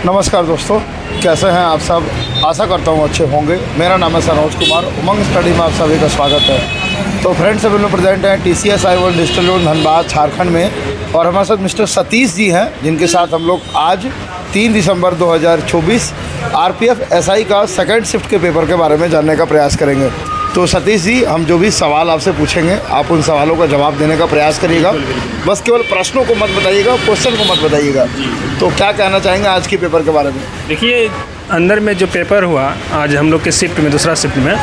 नमस्कार दोस्तों, कैसे हैं आप सब। आशा करता हूँ अच्छे होंगे। मेरा नाम है सनोज कुमार। उमंग स्टडी में आप सभी का स्वागत है। तो फ्रेंड्स, अभी लोग प्रेजेंट हैं TCS I-1 digital road Dhanbad Jharkhand में, और हमारे साथ मिस्टर सतीश जी हैं, जिनके साथ हम लोग आज 3 दिसंबर 2024 RPF SI का सेकंड शिफ्ट के पेपर के बारे में जानने का प्रयास करेंगे। तो सतीश जी, हम जो भी सवाल आपसे पूछेंगे, आप उन सवालों का जवाब देने का प्रयास करिएगा। बस केवल प्रश्नों को मत बताइएगा, क्वेश्चन को मत बताइएगा। तो क्या कहना चाहेंगे आज के पेपर के बारे में? देखिए, अंदर में जो पेपर हुआ आज हम लोग के शिफ्ट में, दूसरा शिफ्ट में,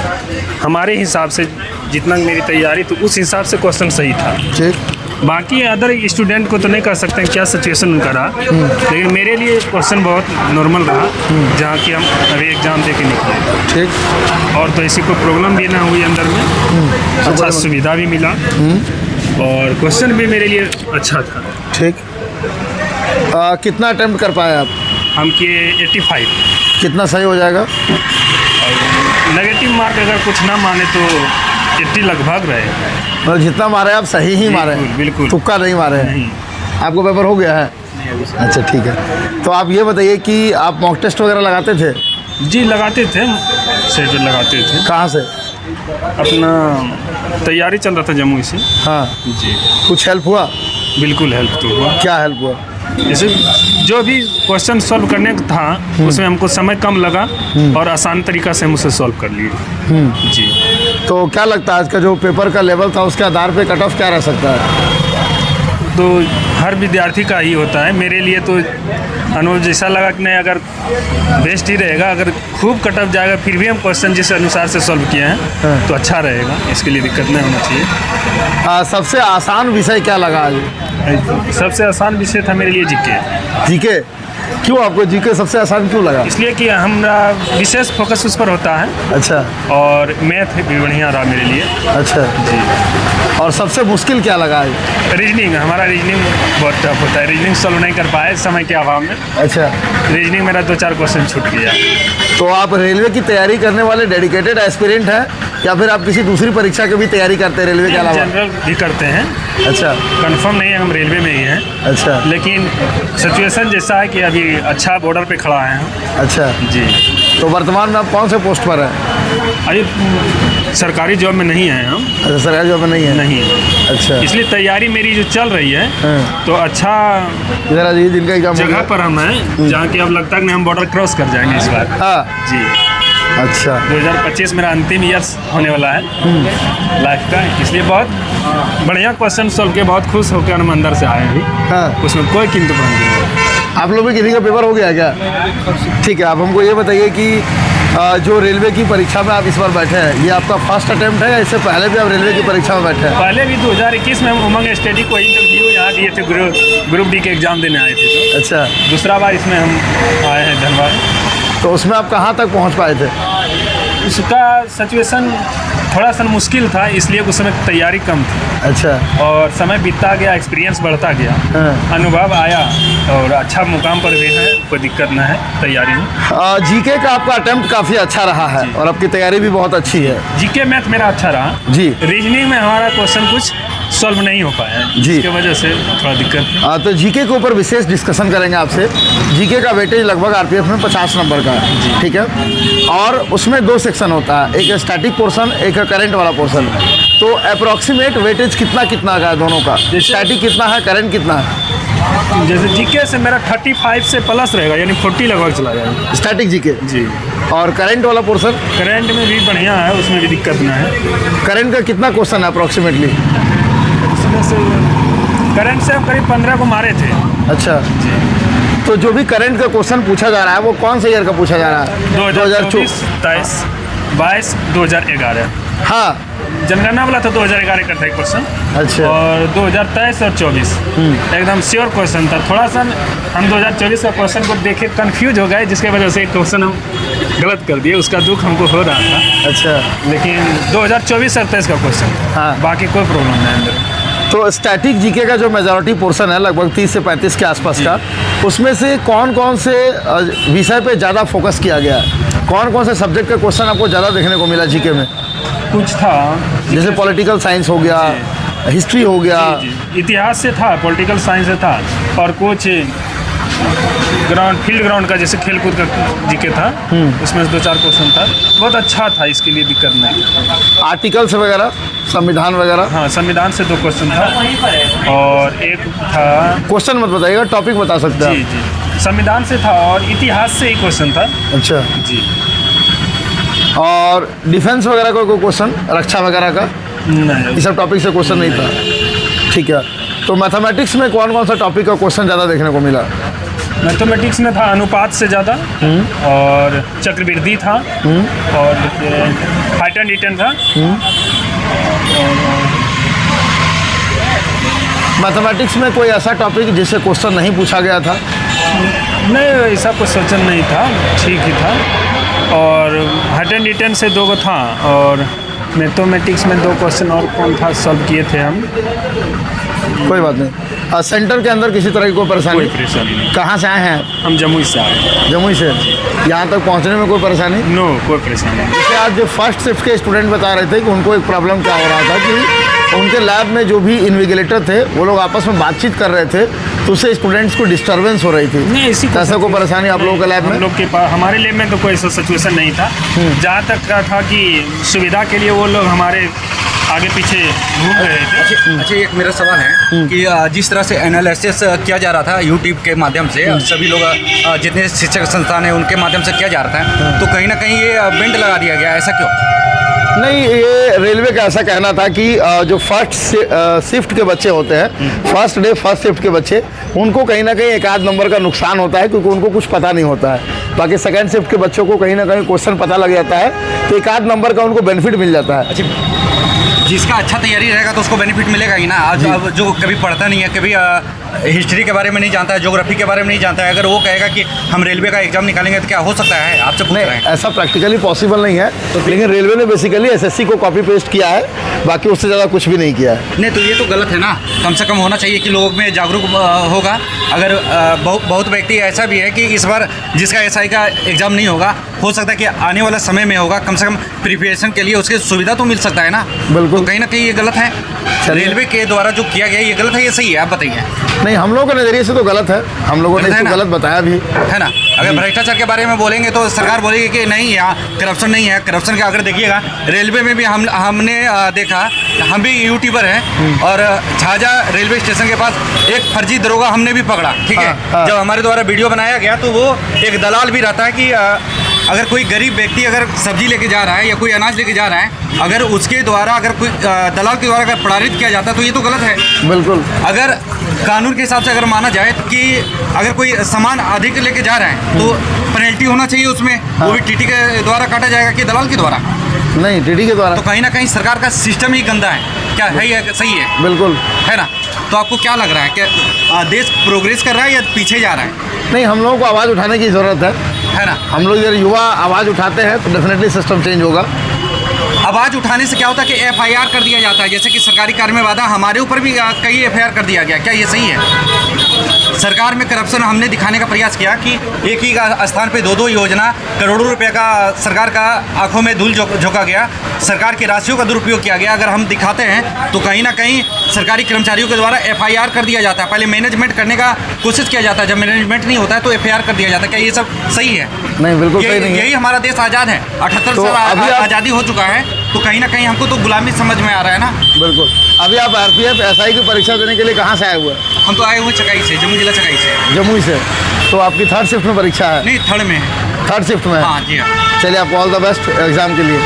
हमारे हिसाब से जितना मेरी तैयारी तो उस हिसाब से क्वेश्चन सही था। ठीक। बाकी अदर स्टूडेंट को तो नहीं कह सकते हैं क्या सिचुएशन उनका रहा, लेकिन मेरे लिए क्वेश्चन बहुत नॉर्मल रहा, जहाँ कि हम अभी एग्ज़ाम दे के निकले। ठीक। और तो ऐसी कोई प्रॉब्लम भी ना हुई अंदर में, अच्छा सुविधा भी मिला और क्वेश्चन भी मेरे लिए अच्छा था। ठीक। कितना अटेम्प्ट कर पाए आप? हम किए 85। कितना सही हो जाएगा? नेगेटिव मार्क अगर कुछ ना माने तो 80 लगभग रहे। मतलब जितना मारे आप सही ही मारे हैं? बिल्कुल। तुक्का नहीं मारे हैं? नहीं। आपको पेपर हो गया है? अच्छा, ठीक है। तो आप ये बताइए कि आप मॉक टेस्ट वगैरह लगाते थे? जी लगाते थे, सेट लगाते थे। कहाँ से? अपना तैयारी चल रहा था जम्मू से। हाँ जी। कुछ हेल्प हुआ? बिल्कुल हेल्प तो हुआ। क्या हेल्प हुआ? जैसे जो भी क्वेश्चन सॉल्व करने का था उसमें हमको समय कम लगा और आसान तरीका से हम उसे सॉल्व कर लिए। जी। तो क्या लगता है आज का जो पेपर का लेवल था उसके आधार पे कट ऑफ क्या रह सकता है? तो हर विद्यार्थी का ही होता है। मेरे लिए तो अनुभव जैसा लगा कि नहीं, अगर बेस्ट ही रहेगा। अगर खूब कट ऑफ जाएगा फिर भी हम क्वेश्चन जिस अनुसार से सॉल्व किए हैं तो अच्छा रहेगा, इसके लिए दिक्कत नहीं होना चाहिए। सबसे आसान विषय क्या लगा आज? सबसे आसान विषय था मेरे लिए जीके। जीके? क्यों आपको जीके सबसे आसान क्यों लगा? इसलिए कि हमारा विशेष फोकस उस पर होता है। अच्छा। और मैथ भी बढ़िया रहा मेरे लिए। अच्छा जी। और सबसे मुश्किल क्या लगा आज? रीजनिंग, हमारा रीजनिंग बहुत टफ होता है। रीजनिंग सॉल्व नहीं कर पाए समय के अभाव में। अच्छा। रीजनिंग मेरा 2-4 क्वेश्चन छूट गया। तो आप रेलवे की तैयारी करने वाले डेडिकेटेड एस्पिरेंट हैं या फिर आप किसी दूसरी परीक्षा की भी तैयारी करते हैं रेलवे के अलावा? जनरल भी करते हैं। अच्छा। कंफर्म नहीं है, हम रेलवे में ही हैं। अच्छा। लेकिन सिचुएशन जैसा है कि अभी अच्छा बॉर्डर पे खड़ा है हम। अच्छा जी। तो वर्तमान में आप कौन से पोस्ट पर हैं? अभी सरकारी जॉब में नहीं है हम। अच्छा, सरकारी जॉब में नहीं है? नहीं। अच्छा। इसलिए तैयारी मेरी जो चल रही है तो अच्छा जरा जी जिनका एग्जाम जगह पर हम हैं जहाँ की अब लगता है कि हम बॉर्डर क्रॉस कर जाएंगे इस बार। हाँ जी। अच्छा। 2025 मेरा अंतिम ईयर्स होने वाला है लाइफ का, इसलिए बहुत बढ़िया क्वेश्चन सॉल्व के बहुत खुश होकर हम अंदर से आए हैं। हाँ। उसमें कोई किंतु परंतु नहीं। आप लोग भी किसी का पेपर हो गया क्या? ठीक है। आप हमको ये बताइए कि जो रेलवे की परीक्षा में आप इस बार बैठे हैं, ये आपका फर्स्ट अटेम्प्ट है या इससे पहले भी आप रेलवे की परीक्षा में बैठे हैं? पहले भी 2021 में हम उमंग स्टडी को इंटरव्यू यहाँ दिए थे, ग्रुप डी के एग्ज़ाम देने आए थे। तो अच्छा। दूसरा बार इसमें हम आए हैं धनबाद। तो उसमें आप कहाँ तक पहुँच पाए थे? उसका सिचुएशन थोड़ा सा मुश्किल था, इसलिए उस समय तैयारी कम थी। अच्छा। और समय बीतता गया, एक्सपीरियंस बढ़ता गया, अनुभव आया और अच्छा मुकाम पर भी है, कोई दिक्कत ना है तैयारी में। जीके का आपका अटेम्प्ट काफ़ी अच्छा रहा है और आपकी तैयारी भी बहुत अच्छी है। जीके मैथ मेरा अच्छा रहा जी। रीजनिंग में हमारा क्वेश्चन कुछ सॉल्व नहीं हो पाया है जी, इसकी वजह से थोड़ा दिक्कत। तो जीके के ऊपर विशेष डिस्कशन करेंगे आपसे। जीके का वेटेज लगभग RPF में 50 नंबर का है, ठीक है। और उसमें 2 सेक्शन होता है, एक स्टैटिक पोर्शन, एक करंट वाला पोर्शन। तो अप्रोक्सीमेट वेटेज कितना कितना का है दोनों का? स्टैटिक कितना है, करंट कितना है? जैसे जीके से मेरा 35 से प्लस रहेगा, यानी 40 लगभग चला जाएगा स्टैटिक जीके। जी। और करंट वाला पोर्शन? करंट में भी बढ़िया है, उसमें भी दिक्कत ना है। करंट का कितना क्वेश्चन है अप्रोक्सीमेटली? उसमें से करंट से हम करीब 15 को मारे थे। अच्छा जी। तो जो भी करंट का क्वेश्चन पूछा जा रहा है वो कौन से ईयर का पूछा जा रहा है? 2024, 23, 22, 2011। हाँ। जनगणना वाला था 2011 का था क्वेश्चन। अच्छा। और 2023 और 24 एकदम श्योर क्वेश्चन था। थोड़ा सा हम 2024 का क्वेश्चन को देखे कंफ्यूज हो गए, जिसके वजह से एक क्वेश्चन हम गलत कर दिए, उसका दुख हमको हो रहा था। अच्छा। लेकिन 2024 और 23 का क्वेश्चन, हाँ, बाकी कोई प्रॉब्लम नहीं अंदर। तो स्टैटिक जीके का जो मेजॉरिटी पोर्शन है लगभग 30 से 35 के आसपास का, उसमें से कौन कौन से विषय पे ज़्यादा फोकस किया गया है? कौन कौन से सब्जेक्ट का क्वेश्चन आपको ज़्यादा देखने को मिला जीके में? कुछ था जैसे पॉलिटिकल साइंस हो गया, हिस्ट्री हो गया। इतिहास से था, पॉलिटिकल साइंस से था, और कुछ फील्ड ग्राउंड का जैसे खेल कूद का जीके था, उसमें से 2-4 क्वेश्चन था। बहुत अच्छा था, इसके लिए दिक्कत नहीं। आर्टिकल्स वगैरह, संविधान वगैरह? हाँ, संविधान से 2 क्वेश्चन था और एक था। क्वेश्चन मत बताइएगा, टॉपिक बता सकते हैं जी जी, संविधान से था और इतिहास से ही क्वेश्चन था। अच्छा जी। और डिफेंस वगैरह का कोई क्वेश्चन, रक्षा वगैरह का? नहीं, ये सब टॉपिक से क्वेश्चन नहीं था। ठीक है, तो मैथमेटिक्स में कौन कौन सा टॉपिक का क्वेश्चन ज़्यादा देखने को मिला? मैथमेटिक्स में था अनुपात से ज़्यादा और चक्रवृद्धि था और हाइट एंड रिटर्न था। मैथमेटिक्स में कोई ऐसा टॉपिक जिससे क्वेश्चन नहीं पूछा गया था? नहीं, ऐसा कुछ सोचन नहीं था, ठीक ही था। और हाइट एंड रिटर्न से 2 था और मैथमेटिक्स में 2 क्वेश्चन और कौन था, सॉल्व किए थे हम। कोई बात नहीं। सेंटर के अंदर किसी तरह की कोई परेशानी? कोई परेशानी नहीं। कहाँ से आए हैं आप? हम जमुई से आए। जमुई से? यहाँ तक पहुँचने में कोई परेशानी? नो, कोई परेशानी नहीं। जैसे आज जो फर्स्ट शिफ्ट के स्टूडेंट बता रहे थे कि उनको एक प्रॉब्लम क्या हो रहा था कि उनके लैब में जो भी इन्विजिलेटर थे वो लोग आपस में बातचीत कर रहे थे, तो उससे स्टूडेंट्स को डिस्टर्बेंस हो रही थी। नहीं, इसी ऐसा कोई परेशानी आप लोगों के लैब में? हम लोग के पास, हमारे लैब में तो कोई ऐसा सिचुएशन नहीं था। जहाँ तक का था कि सुविधा के लिए वो लोग हमारे आगे पीछे घूम रहे थे। अच्छा, एक मेरा सवाल है कि जिस तरह से एनालिसिस किया जा रहा था यूट्यूब के माध्यम से, सभी लोग जितने शिक्षक संस्थान हैं उनके माध्यम से किया जा रहा था, तो कहीं ना कहीं ये बेंड लगा दिया गया, ऐसा क्यों? नहीं, ये रेलवे का ऐसा कहना था कि जो फर्स्ट शिफ्ट के बच्चे होते हैं, फर्स्ट डे फर्स्ट शिफ्ट के बच्चे, उनको कहीं ना कहीं 1 आध नंबर का नुकसान होता है क्योंकि उनको कुछ पता नहीं होता है। बाकी सेकंड शिफ्ट के बच्चों को कहीं ना कहीं क्वेश्चन पता लग जाता है, तो 1 आध नंबर का उनको बेनिफिट मिल जाता है। अच्छा, जिसका अच्छा तैयारी रहेगा तो उसको बेनिफिट मिलेगा ही ना। आज अब जो कभी पढ़ता नहीं है, कभी हिस्ट्री के बारे में नहीं जानता है, ज्योग्राफी के बारे में नहीं जानता है, अगर वो कहेगा कि हम रेलवे का एग्जाम निकालेंगे तो क्या हो सकता है? आपसे पूछ रहे हैं। ऐसा प्रैक्टिकली पॉसिबल नहीं है, लेकिन रेलवे ने बेसिकली एसएससी को कॉपी पेस्ट किया है, बाकी उससे ज़्यादा कुछ भी नहीं किया है। नहीं, तो ये तो गलत है ना। कम से कम होना चाहिए कि लोगों में जागरूक होगा। अगर बहुत व्यक्ति ऐसा भी है कि इस बार जिसका एसआई का एग्ज़ाम नहीं होगा, हो सकता है कि आने वाला समय में होगा, कम से कम प्रिपरेशन के लिए उसकी सुविधा तो मिल सकता है ना। बिल्कुल। तो कहीं ना कहीं ये गलत है, रेलवे के द्वारा जो किया गया ये गलत है, ये सही है? आप बताइए। नहीं, हम लोगों के नज़रिए से तो गलत है, हम लोगों ने इसको गलत बताया भी है ना। अगर भ्रष्टाचार के बारे में बोलेंगे तो सरकार बोलेगी कि नहीं, यहाँ करप्शन नहीं है। करप्शन का अगर देखिएगा, रेलवे में भी हमने देखा, हम भी यूट्यूबर हैं और झाझा रेलवे स्टेशन के पास एक फर्जी दरोगा हमने भी पकड़ा, ठीक है। जब हमारे द्वारा वीडियो बनाया गया तो वो एक दलाल भी रहता है कि अगर कोई गरीब व्यक्ति अगर सब्जी लेके जा रहा है या कोई अनाज लेके जा रहा है, अगर उसके द्वारा अगर कोई दलाल के द्वारा अगर प्रताड़ित किया जाता है तो ये तो गलत है। बिल्कुल। अगर कानून के हिसाब से अगर माना जाए कि अगर कोई सामान अधिक लेके जा रहा है तो पेनल्टी होना चाहिए उसमें। वो भी टीटी के द्वारा काटा जाएगा कि दलाल के द्वारा? नहीं, टीटी के द्वारा। तो कहीं ना कहीं सरकार का सिस्टम ही गंदा है। क्या है ये सही है? बिल्कुल है ना। तो आपको क्या लग रहा है कि देश प्रोग्रेस कर रहा है या पीछे जा रहा है? नहीं, हम लोगों को आवाज़ उठाने की ज़रूरत है ना। हम लोग अगर युवा आवाज़ उठाते हैं तो डेफिनेटली सिस्टम चेंज होगा। आवाज़ उठाने से क्या होता है कि एफआईआर कर दिया जाता है, जैसे कि सरकारी कार्य में वादा हमारे ऊपर भी कई एफआईआर कर दिया गया। क्या ये सही है? सरकार में करप्शन हमने दिखाने का प्रयास किया कि एक ही स्थान पे 2-2 योजना, करोड़ों रुपए का सरकार का आंखों में धूल झोंका गया, सरकार की राशियों का दुरुपयोग किया गया। अगर हम दिखाते हैं तो कहीं ना कहीं सरकारी कर्मचारियों के द्वारा एफआईआर कर दिया जाता है। पहले मैनेजमेंट करने का कोशिश किया जाता है, जब मैनेजमेंट नहीं होता है तो एफआईआर कर दिया जाता है। क्या ये सब सही है? नहीं, बिल्कुल सही नहीं है। यही हमारा देश आज़ाद है, 78 तो साल आज़ादी हो चुका है, तो कहीं ना कहीं हमको तो गुलामी समझ में आ रहा है ना। बिल्कुल। अभी आप आरपीएफ एसआई की परीक्षा देने के लिए कहाँ से आए हुए हैं? हम तो आए हुए चकाई से, जम्मू जिला चकाई से। जमुई से। तो आपकी 3rd शिफ्ट में परीक्षा है? नहीं, 3rd में है। 3rd शिफ्ट में? हाँ जी हाँ। चलिए, आपको ऑल द बेस्ट एग्ज़ाम के लिए।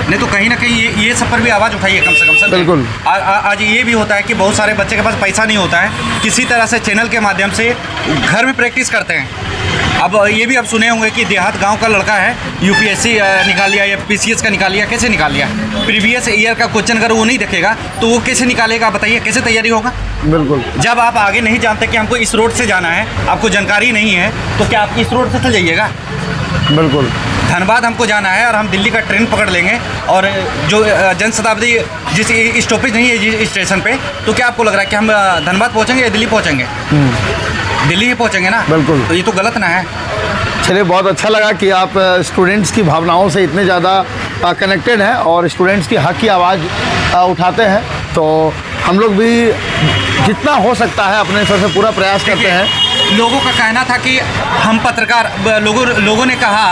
नहीं, तो कहीं ना कहीं ये सब पर भी आवाज़ उठाइए कम से कम सर। बिल्कुल। आज ये भी होता है कि बहुत सारे बच्चे के पास पैसा नहीं होता है, किसी तरह से चैनल के माध्यम से घर में प्रैक्टिस करते हैं। अब ये भी आप सुने होंगे कि देहात गांव का लड़का है, यूपीएससी निकाल लिया या पीसीएस का निकाल लिया। कैसे निकाल लिया? प्रीवियस ईयर का क्वेश्चन अगर वो नहीं देखेगा तो वो कैसे निकालेगा? बताइए, कैसे तैयारी होगा? बिल्कुल। जब आप आगे नहीं जानते कि हमको इस रोड से जाना है, आपको जानकारी नहीं है, तो क्या आप इस रोड से चल जाइएगा? बिल्कुल। धनबाद हमको जाना है और हम दिल्ली का ट्रेन पकड़ लेंगे और जो जनशताब्दी जिस स्टॉपेज नहीं है जिस स्टेशन पे, तो क्या आपको लग रहा है कि हम धनबाद पहुंचेंगे या दिल्ली पहुंचेंगे? दिल्ली ही पहुंचेंगे ना। बिल्कुल। तो ये तो गलत ना है। चलिए, बहुत अच्छा लगा कि आप स्टूडेंट्स की भावनाओं से इतने ज़्यादा कनेक्टेड हैं और स्टूडेंट्स की हक की आवाज़ उठाते हैं। तो हम लोग भी जितना हो सकता है अपने स्तर से पूरा प्रयास करते हैं लोगों का कहना था कि हम पत्रकार, लोगों ने कहा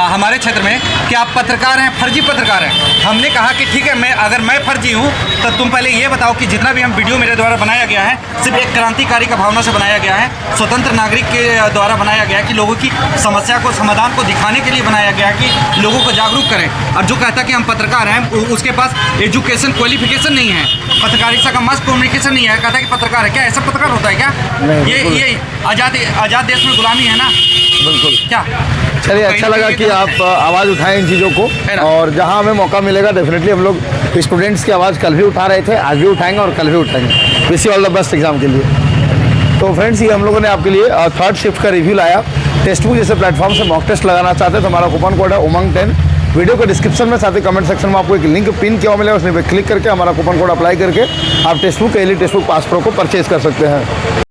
हमारे क्षेत्र में कि आप पत्रकार हैं, फर्जी पत्रकार हैं। हमने कहा कि ठीक है, अगर मैं फर्जी हूँ तो तुम पहले ये बताओ कि जितना भी हम वीडियो मेरे द्वारा बनाया गया है सिर्फ एक क्रांतिकारी का भावना से बनाया गया है, स्वतंत्र नागरिक के द्वारा बनाया गया है कि लोगों की समस्या को, समाधान को दिखाने के लिए बनाया गया है कि लोगों को जागरूक करें। और जो कहता है कि हम पत्रकार हैं उसके पास एजुकेशन क्वालिफिकेशन नहीं है, पत्रकारिता का मास कम्युनिकेशन नहीं है, कहता है कि पत्रकार है। क्या ऐसा पत्रकार होता है क्या? ये आज़ाद देश में गुलामी है ना। बिल्कुल। क्या चलिए, अच्छा लगा कि आप आवाज़ उठाएं इन चीज़ों को, और जहां हमें मौका मिलेगा डेफिनेटली हम लोग स्टूडेंट्स की आवाज़ कल भी उठा रहे थे, आज भी उठाएंगे और कल भी उठाएंगे। Wish you all the best exam के लिए। तो फ्रेंड्स, ये हम लोगों ने आपके लिए थर्ड शिफ्ट का रिव्यू लाया। टेस्ट बुक जैसे प्लेटफॉर्म से मॉक टेस्ट लगाना चाहते हैं तो हमारा कूपन कोड है उमंग 10। वीडियो के डिस्क्रिप्शन में, साथ ही कमेंट सेक्शन में आपको एक लिंक पिन किया मिलेगा, उसमें क्लिक करके हमारा कूपन कोड अप्लाई करके आप टेस्ट बुक के लिए टेस्ट बुक पास प्रो को परचेज कर सकते हैं।